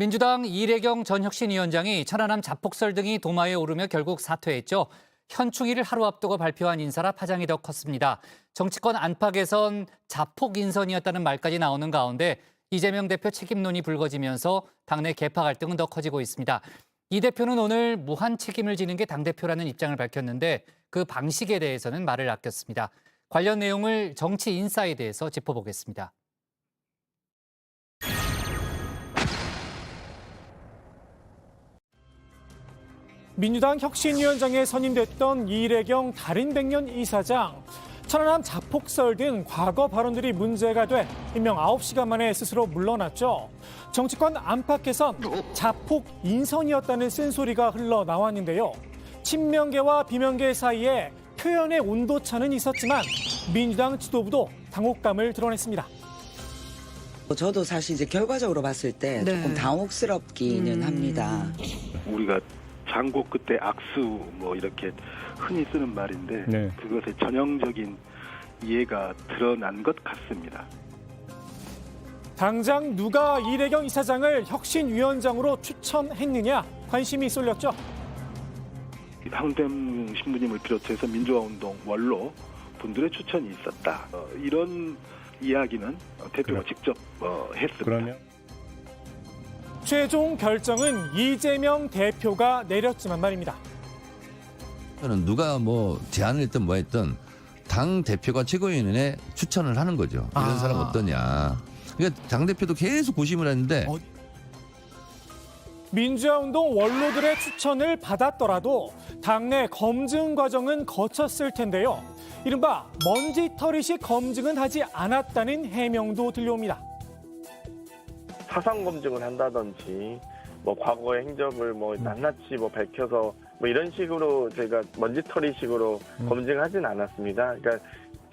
민주당 이례경 전 혁신위원장이 천안함 자폭설 등이 도마에 오르며 결국 사퇴했죠. 현충일을 하루 앞두고 발표한 인사라 파장이 더 컸습니다. 정치권 안팎에선 자폭 인선이었다는 말까지 나오는 가운데 이재명 대표 책임론이 불거지면서 당내 계파 갈등은 더 커지고 있습니다. 이 대표는 오늘 무한 책임을 지는 게 당대표라는 입장을 밝혔는데 그 방식에 대해서는 말을 아꼈습니다. 관련 내용을 정치 인사이드에서 짚어보겠습니다. 민주당 혁신위원장에 선임됐던 이례경 달인백년 이사장. 천안함 자폭설 등 과거 발언들이 문제가 돼 일명 9시간 만에 스스로 물러났죠. 정치권 안팎에선 자폭 인선이었다는 쓴소리가 흘러나왔는데요. 친명계와 비명계 사이에 표현의 온도차는 있었지만 민주당 지도부도 당혹감을 드러냈습니다. 저도 사실 이제 결과적으로 봤을 때 조금 당혹스럽기는 합니다. 우리가 장고 끝에 악수 뭐 이렇게 흔히 쓰는 말인데 그것의 전형적인 이해가 드러난 것 같습니다. 당장 누가 이례경 이사장을 혁신위원장으로 추천했느냐 관심이 쏠렸죠. 황교안 신부님을 비롯해서 민주화운동 원로 분들의 추천이 있었다. 이런 이야기는 대표가 직접 했습니다. 그러면 최종 결정은 이재명 대표가 내렸지만 말입니다. 저는 누가 뭐 제안을 했든 뭐 했든 당 대표가 최고위원회 추천을 하는 거죠. 이런 사람 어떠냐. 그러니까 당 대표도 계속 고심을 했는데 민주화운동 원로들의 추천을 받았더라도 당내 검증 과정은 거쳤을 텐데요. 이른바 먼지털이식 검증은 하지 않았다는 해명도 들려옵니다. 사상 검증을 한다든지 뭐 과거의 행적을 뭐 낱낱이 뭐 밝혀서 뭐 이런 식으로 제가 먼지털이식으로 검증하진 않았습니다. 그러니까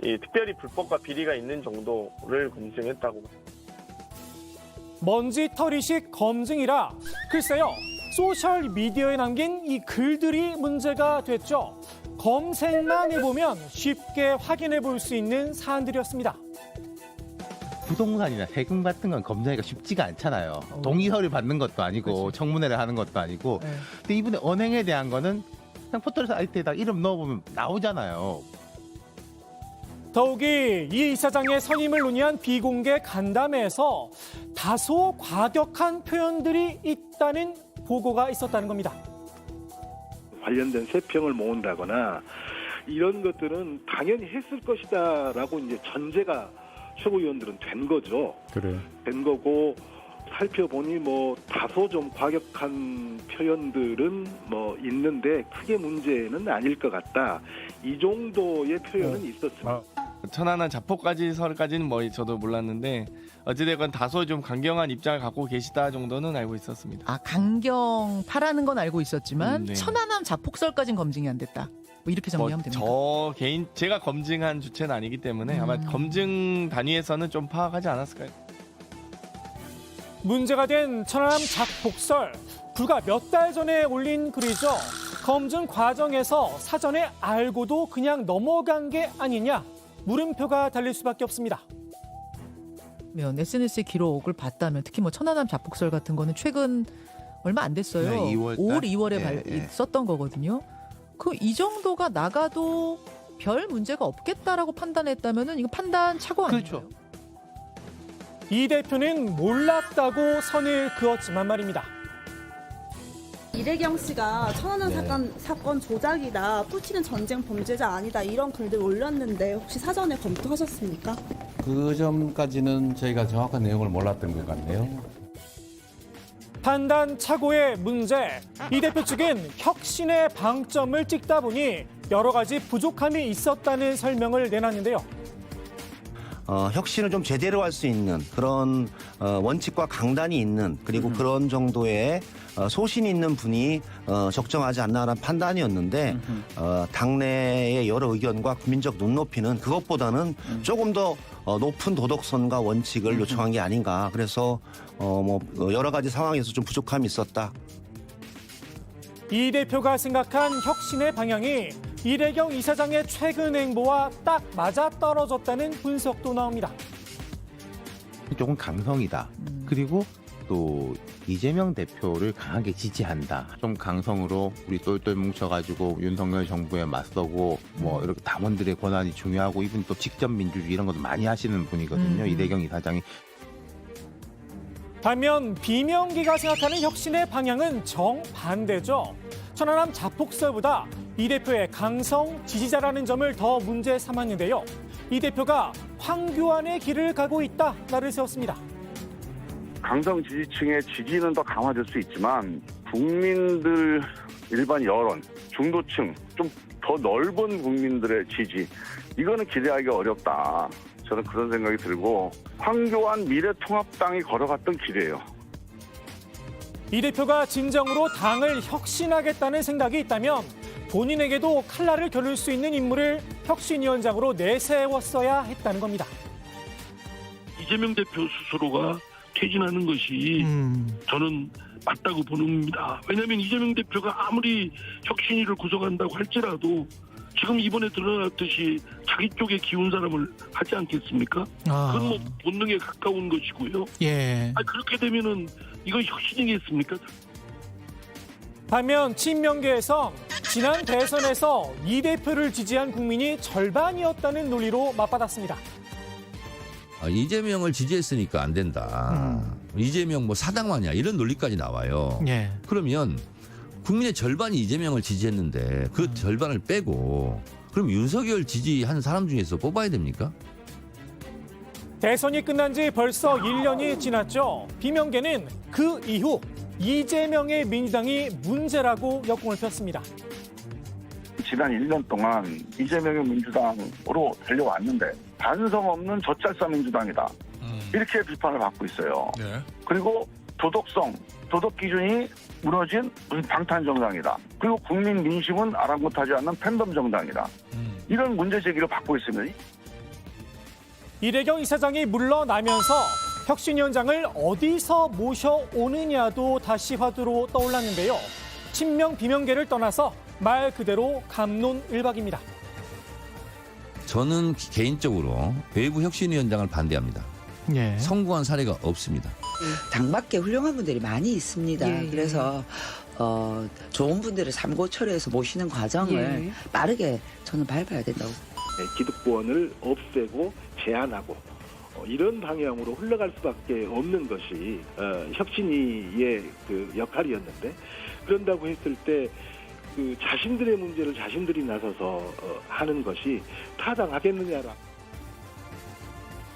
이 특별히 불법과 비리가 있는 정도를 검증했다고. 먼지털이식 검증이라 글쎄요. 소셜 미디어에 남긴 이 글들이 문제가 됐죠. 검색만 해보면 쉽게 확인해 볼 수 있는 사안들이었습니다. 부동산이나 세금 같은 건 검증하기가 쉽지가 않잖아요. 동의서를 받는 것도 아니고 그치. 청문회를 하는 것도 아니고. 근데 이분의 언행에 대한 거는 그냥 포털 사이트에다 이름 넣어보면 나오잖아요. 더욱이 이 이사장의 선임을 논의한 비공개 간담회에서 다소 과격한 표현들이 있다는 보고가 있었다는 겁니다. 관련된 세평을 모은다거나 이런 것들은 당연히 했을 것이다라고 이제 전제가 최고위원들은 된 거죠. 그래. 된 거고 살펴보니 뭐 다소 좀 과격한 표현들은 뭐 있는데 크게 문제는 아닐 것 같다. 이 정도의 표현은 있었습니다. 천안함 자폭설까지는 뭐 저도 몰랐는데 어찌되건 다소 좀 강경한 입장을 갖고 계시다 정도는 알고 있었습니다. 아, 강경파라는 건 알고 있었지만 네. 천안함 자폭설까지는 검증이 안 됐다. 뭐 이렇게 정리하면 됩니다. 저 개인 제가 검증한 주체는 아니기 때문에 아마 검증 단위에서는 좀 파악하지 않았을까요? 문제가 된 천안함 자폭설. 불과 몇 달 전에 올린 글이죠. 검증 과정에서 사전에 알고도 그냥 넘어간 게 아니냐. 물음표가 달릴 수밖에 없습니다. SNS의 기록을 봤다면 특히 뭐 천안함 자폭설 같은 거는 최근 얼마 안 됐어요. 네, 5월, 2월에 썼던 거거든요. 이 정도가 나가도 별 문제가 없겠다라고 판단했다면은 이거 판단 착오 아니에요? 그렇죠. 이 대표는 몰랐다고 선을 그었지만 말입니다. 이례경 씨가 천안함 사건 조작이다, 푸틴은 전쟁 범죄자 아니다 이런 글들 올렸는데 혹시 사전에 검토하셨습니까? 그 점까지는 저희가 정확한 내용을 몰랐던 것 같네요. 판단 착오의 문제. 이 대표 측은 혁신의 방점을 찍다 보니 여러 가지 부족함이 있었다는 설명을 내놨는데요. 혁신을 좀 제대로 할 수 있는 그런 원칙과 강단이 있는 그리고 그런 정도의 소신 있는 분이 적정하지 않나라는 판단이었는데 당내의 여러 의견과 국민적 눈높이는 그것보다는 조금 더 높은 도덕선과 원칙을 요청한 게 아닌가. 그래서 여러 가지 상황에서 좀 부족함이 있었다. 이 대표가 생각한 혁신의 방향이 이례경 이사장의 최근 행보와 딱 맞아떨어졌다는 분석도 나옵니다. 조금 감성이다. 그리고 또 이재명 대표를 강하게 지지한다. 좀 강성으로 우리 똘똘 뭉쳐가지고 윤석열 정부에 맞서고 뭐 이렇게 당원들의 권한이 중요하고 이분 또 직접 민주주의 이런 것도 많이 하시는 분이거든요. 이대경 이사장이. 반면 비명계가 생각하는 혁신의 방향은 정반대죠. 천안함 자폭설보다 이 대표의 강성 지지자라는 점을 더 문제 삼았는데요. 이 대표가 황교안의 길을 가고 있다 날을 세웠습니다. 강성 지지층의 지지는 더 강화될 수 있지만 국민들 일반 여론, 중도층, 좀 더 넓은 국민들의 지지 이거는 기대하기가 어렵다. 저는 그런 생각이 들고 황교안 미래통합당이 걸어갔던 길이에요. 이 대표가 진정으로 당을 혁신하겠다는 생각이 있다면 본인에게도 칼날을 겨룰 수 있는 인물을 혁신위원장으로 내세웠어야 했다는 겁니다. 이재명 대표 스스로가 퇴진하는 것이 저는 맞다고 보는입니다. 왜냐하면 이재명 대표가 아무리 혁신위를 구성한다고 할지라도 지금 이번에 드러났듯이 자기 쪽에 기운 사람을 하지 않겠습니까? 그건 뭐 본능에 가까운 것이고요. 예. 그렇게 되면은 이거 혁신이겠습니까? 반면 친명계에선 지난 대선에서 이 대표를 지지한 국민이 절반이었다는 논리로 맞받았습니다. 이재명을 지지했으니까 안 된다. 이재명 뭐 사당마냐 이런 논리까지 나와요. 예. 그러면 국민의 절반이 이재명을 지지했는데 그 절반을 빼고 그럼 윤석열 지지한 사람 중에서 뽑아야 됩니까? 대선이 끝난 지 벌써 1년이 지났죠. 비명계는 그 이후 이재명의 민주당이 문제라고 역공을 폈습니다. 지난 1년 동안 이재명의 민주당으로 달려왔는데 반성 없는 젖잘싸 민주당이다. 이렇게 비판을 받고 있어요. 네. 그리고 도덕성, 도덕 기준이 무너진 무슨 방탄 정당이다. 그리고 국민 민심은 아랑곳하지 않는 팬덤 정당이다. 이런 문제 제기를 받고 있습니다. 이대경 이사장이 물러나면서 혁신위원장을 어디서 모셔오느냐도 다시 화두로 떠올랐는데요. 친명 비명계를 떠나서 말 그대로 갑론을박입니다. 저는 개인적으로 외부 혁신위원장을 반대합니다. 예. 성공한 사례가 없습니다. 당밖에 훌륭한 분들이 많이 있습니다. 그래서 좋은 분들을 삼고 처리해서 모시는 과정을 빠르게 저는 밟아야 된다고. 기득권을 없애고 제한하고 이런 방향으로 흘러갈 수밖에 없는 것이 혁신위의 그 역할이었는데 그런다고 했을 때 그 자신들의 문제를 자신들이 나서서 하는 것이 타당하겠느냐라.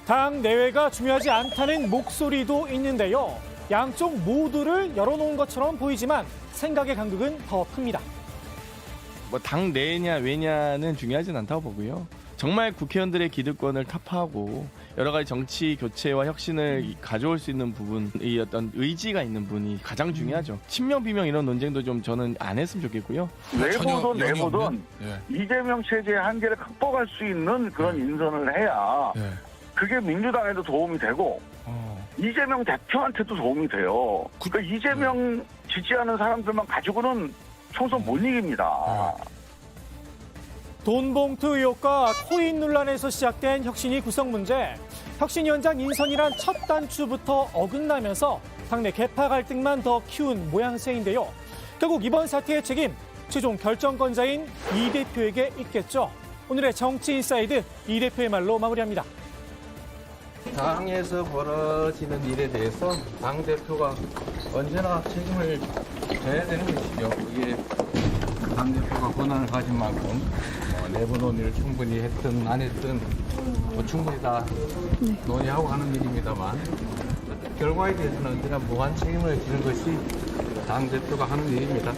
당 내외가 중요하지 않다는 목소리도 있는데요. 양쪽 모두를 열어놓은 것처럼 보이지만 생각의 간극은 더 큽니다. 뭐 당 내냐 외냐는 중요하진 않다고 보고요. 정말 국회의원들의 기득권을 타파하고 여러 가지 정치 교체와 혁신을 가져올 수 있는 부분의 어떤 의지가 있는 분이 가장 중요하죠. 친명 비명 이런 논쟁도 좀 저는 안 했으면 좋겠고요. 내보든 내보든 이재명 체제의 한계를 극복할 수 있는 그런 인선을 해야 그게 민주당에도 도움이 되고 이재명 대표한테도 도움이 돼요. 그러니까 이재명 지지하는 사람들만 가지고는 총선 못 이깁니다. 돈봉투 의혹과 코인 논란에서 시작된 혁신위 구성 문제. 혁신위원장 인선이란 첫 단추부터 어긋나면서 당내 계파 갈등만 더 키운 모양새인데요. 결국 이번 사태의 책임, 최종 결정권자인 이 대표에게 있겠죠. 오늘의 정치인사이드 이 대표의 말로 마무리합니다. 당에서 벌어지는 일에 대해서 당대표가 언제나 책임을 져야 되는 것이죠. 이게 당대표가 권한을 가진 만큼 내부 논의를 충분히 했든 안 했든 뭐 충분히 다 논의하고 하는 일입니다만 결과에 대해서는 언제나 무한 책임을 지는 것이 당대표가 하는 일입니다.